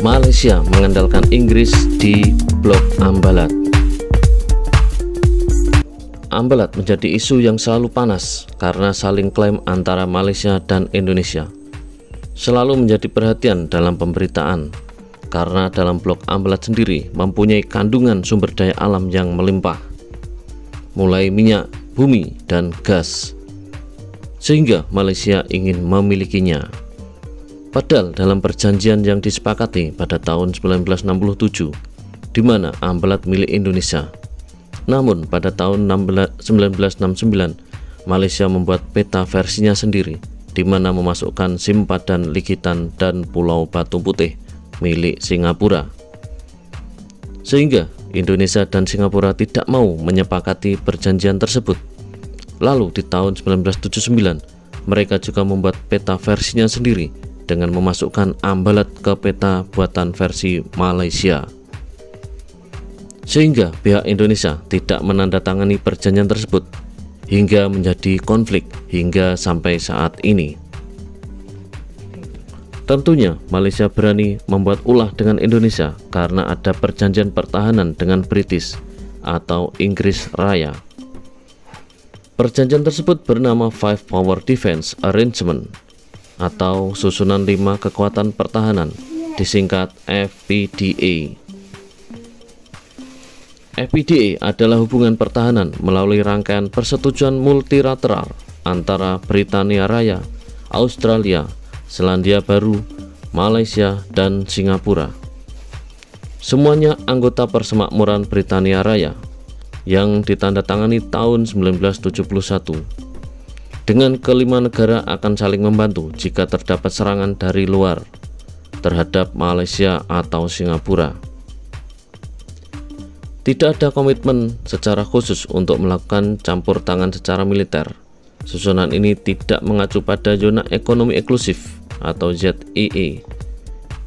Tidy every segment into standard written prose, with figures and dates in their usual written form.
Malaysia mengandalkan Inggris di Blok Ambalat. Ambalat menjadi isu yang selalu panas karena saling klaim antara Malaysia dan Indonesia. Selalu menjadi perhatian dalam pemberitaan karena dalam Blok Ambalat sendiri mempunyai kandungan sumber daya alam yang melimpah, mulai minyak, bumi, dan gas, sehingga Malaysia ingin memilikinya. Padahal dalam perjanjian yang disepakati pada tahun 1967, di mana Ambalat milik Indonesia. Namun pada tahun 1969, Malaysia membuat peta versinya sendiri, di mana memasukkan Simpadan Likitan dan Pulau Batu Putih milik Singapura. Sehingga Indonesia dan Singapura tidak mau menyepakati perjanjian tersebut. Lalu di tahun 1979, mereka juga membuat peta versinya sendiri dengan memasukkan Ambalat ke peta buatan versi Malaysia, sehingga pihak Indonesia tidak menandatangani perjanjian tersebut hingga menjadi konflik hingga sampai saat ini. Tentunya Malaysia berani membuat ulah dengan Indonesia karena ada perjanjian pertahanan dengan British atau Inggris Raya. Perjanjian tersebut bernama Five Power Defense Arrangement atau susunan 5 kekuatan pertahanan, disingkat FPDA. FPDA adalah hubungan pertahanan melalui rangkaian persetujuan multilateral antara Britania Raya, Australia, Selandia Baru, Malaysia, dan Singapura. Semuanya anggota Persemakmuran Britania Raya yang ditandatangani tahun 1971. Dengan kelima negara akan saling membantu jika terdapat serangan dari luar terhadap Malaysia atau Singapura. Tidak ada komitmen secara khusus untuk melakukan campur tangan secara militer. Susunan ini tidak mengacu pada zona ekonomi eksklusif atau ZEE,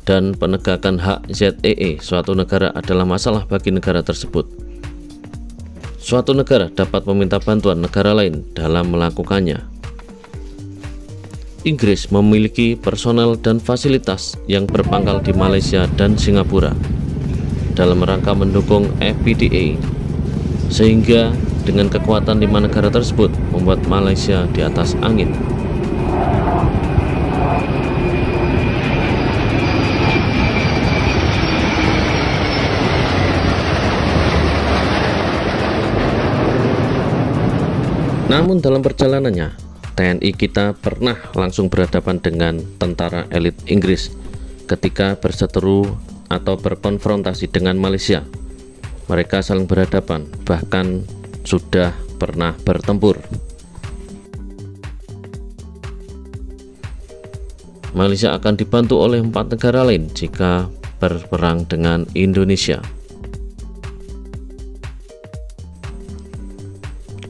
dan penegakan hak ZEE suatu negara adalah masalah bagi negara tersebut. Suatu negara dapat meminta bantuan negara lain dalam melakukannya. Inggris memiliki personel dan fasilitas yang berpangkal di Malaysia dan Singapura dalam rangka mendukung FPDA, sehingga dengan kekuatan 5 negara tersebut membuat Malaysia di atas angin. Namun dalam perjalanannya, TNI kita pernah langsung berhadapan dengan tentara elit Inggris ketika berseteru atau berkonfrontasi dengan Malaysia. Mereka saling berhadapan, bahkan sudah pernah bertempur. Malaysia akan dibantu oleh 4 negara lain jika berperang dengan Indonesia.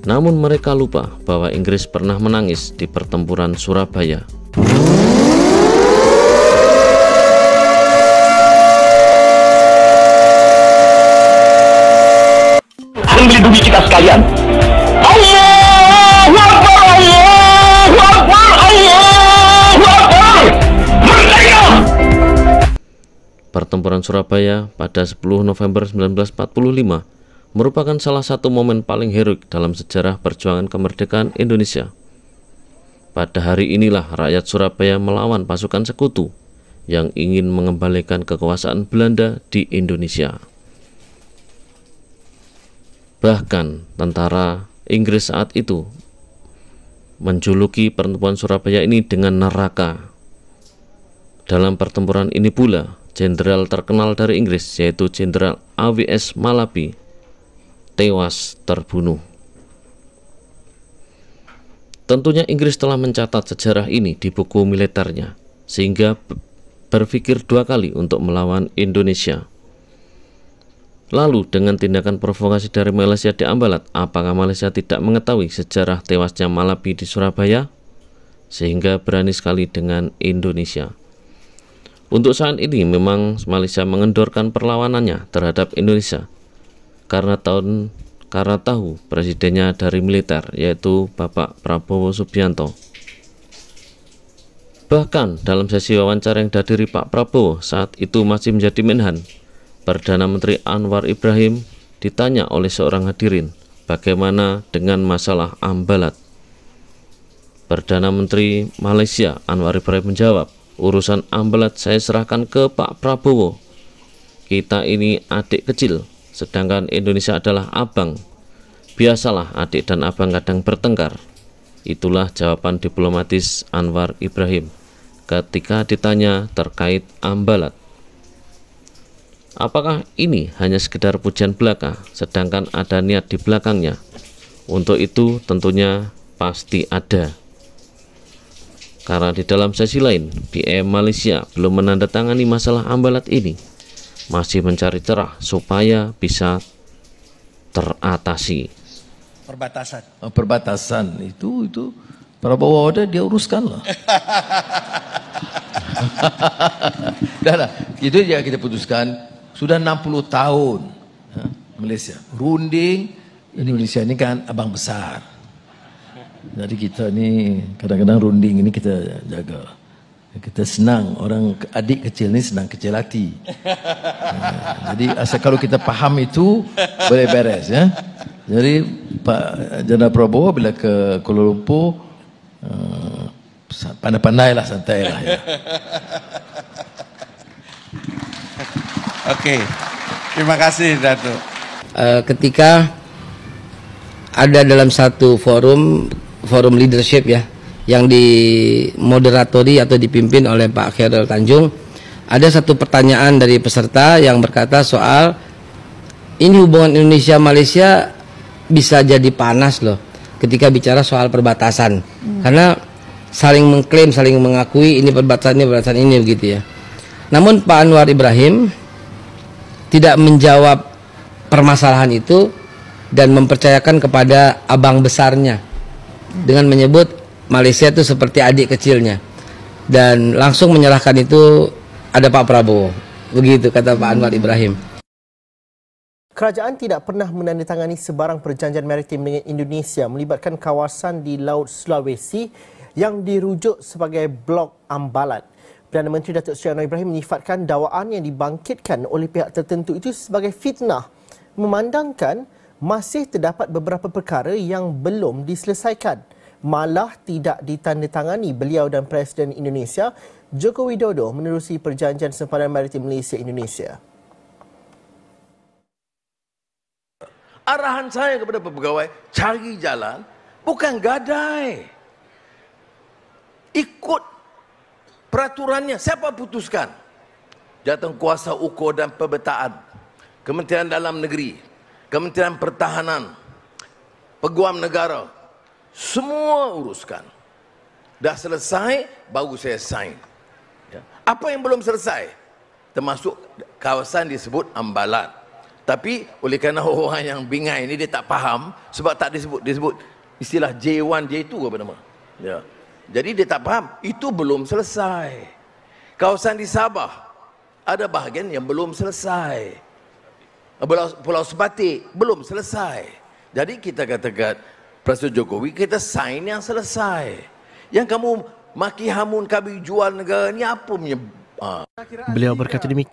Namun mereka lupa bahwa Inggris pernah menangis di pertempuran Surabaya. Melindungi kita sekalian. Allahu Akbar, Allahu Akbar, Allahu Akbar. Merdeka! Pertempuran Surabaya pada 10 November 1945 merupakan salah satu momen paling heroik dalam sejarah perjuangan kemerdekaan Indonesia. Pada hari inilah rakyat Surabaya melawan pasukan sekutu yang ingin mengembalikan kekuasaan Belanda di Indonesia. Bahkan tentara Inggris saat itu menjuluki pertempuran Surabaya ini dengan neraka. Dalam pertempuran ini pula, jenderal terkenal dari Inggris yaitu Jenderal AWS Malabi tewas terbunuh. Tentunya Inggris telah mencatat sejarah ini di buku militernya, sehingga berpikir 2 kali untuk melawan Indonesia. Lalu dengan tindakan provokasi dari Malaysia di Ambalat, apakah Malaysia tidak mengetahui sejarah tewasnya Malabi di Surabaya? Sehingga berani sekali dengan Indonesia. Untuk saat ini memang Malaysia mengendorkan perlawanannya terhadap Indonesia karena tahu presidennya dari militer, yaitu Bapak Prabowo Subianto. Bahkan dalam sesi wawancara yang dihadiri Pak Prabowo saat itu masih menjadi Menhan, Perdana Menteri Anwar Ibrahim ditanya oleh seorang hadirin bagaimana dengan masalah ambalat. Perdana Menteri Malaysia Anwar Ibrahim menjawab, urusan ambalat saya serahkan ke Pak Prabowo. Kita ini adik kecil, sedangkan Indonesia adalah abang. Biasalah adik dan abang kadang bertengkar. Itulah jawaban diplomatis Anwar Ibrahim ketika ditanya terkait ambalat. Apakah ini hanya sekedar pujian belaka, sedangkan ada niat di belakangnya? Untuk itu tentunya pasti ada. Karena di dalam sesi lain, BM Malaysia belum menandatangani masalah ambalat ini, masih mencari celah supaya bisa teratasi. Perbatasan itu Prabowo ada dia uruskan lah. Dah, itu ya kita putuskan. Sudah 60 tahun Malaysia runding. Indonesia ini kan abang besar. Jadi kita ni kadang-kadang runding ini kita jaga. Kita senang, orang adik kecil ni senang kecil hati. Jadi asal kalau kita faham itu boleh beres ya. Jadi Pak Jendral Prabowo bila ke Kuala Lumpur pandai-pandailah, santailah ya. Oke. Terima kasih Datuk. Ketika ada dalam satu forum leadership ya, yang dimoderatori atau dipimpin oleh Pak Khairul Tanjung, ada satu pertanyaan dari peserta yang berkata soal ini hubungan Indonesia-Malaysia bisa jadi panas loh ketika bicara soal perbatasan, karena saling mengklaim, saling mengakui ini perbatasan ini begitu ya. Namun Pak Anwar Ibrahim tidak menjawab permasalahan itu dan mempercayakan kepada abang besarnya dengan menyebut Malaysia itu seperti adik kecilnya, dan langsung menyerahkan itu ada Pak Prabowo. Begitu kata Pak Anwar Ibrahim. Kerajaan tidak pernah menandatangani sebarang perjanjian maritim dengan Indonesia melibatkan kawasan di Laut Sulawesi yang dirujuk sebagai Blok Ambalat. Perdana Menteri Datuk Seri Anwar Ibrahim menyifatkan dakwaan yang dibangkitkan oleh pihak tertentu itu sebagai fitnah, memandangkan masih terdapat beberapa perkara yang belum diselesaikan. Malah tidak ditandatangani beliau dan Presiden Indonesia Joko Widodo menerusi Perjanjian Sempadan Maritim Malaysia-Indonesia. Arahan saya kepada pegawai, cari jalan, bukan gadai. Ikut peraturannya, siapa putuskan? Jawatankuasa Ukur dan Pemetaan, Kementerian Dalam Negeri, Kementerian Pertahanan, Peguam Negara, semua uruskan. Dah selesai, baru saya sign. Ya. Apa yang belum selesai? Termasuk kawasan disebut Ambalat. Tapi oleh kerana orang yang bingai ini dia tak faham, sebab tak disebut istilah J1, J2 apa nama. Ya. Jadi dia tak faham, itu belum selesai. Kawasan di Sabah ada bahagian yang belum selesai. Pulau Sebatik belum selesai. Jadi kita katakan Presiden Jokowi, kita sign yang selesai. Yang kamu maki hamun kami jual negara ni apa punya? Beliau berkata demikian.